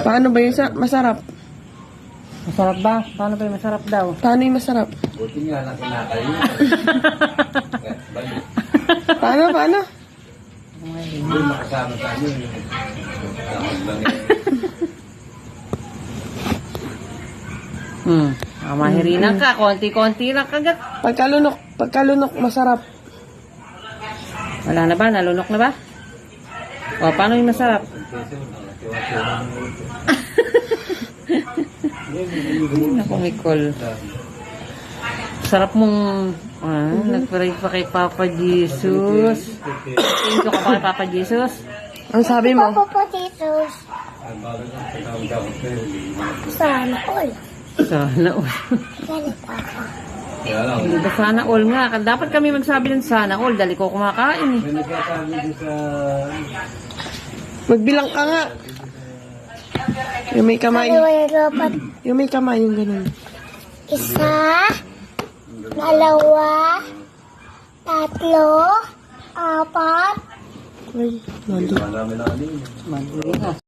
Paano ba yung masarap? Masarap ba? Paano ba yung masarap daw? Paano yung masarap? Buti nga lang kinakain. Paano? Hindi makasama sa ano. Tapos lang Mahirinan ka. Konti-konti lang kagat. Pagkalunok, masarap. Wala na ba? Nalunok na ba? O, paano yung masarap? Naku, Nicole. Sarap mong... nag-pray pa kay Papa Jesus. Thank you ka ba kay Papa Jesus? Ang sabi mo? Papa Jesus. Sana all. Sana all. kaya lang. Hindi ba sana all nga? Dapat kami magsabi ng sana all. Dali ko kumakain eh. May nagkasabi din sa... Magbilang ka nga. Yung may kamay. Dapat Yung may kamay, yung ganun. isa, dalawa, tatlo, apat, Ay, nandun. Marami na ano yun. Madali na.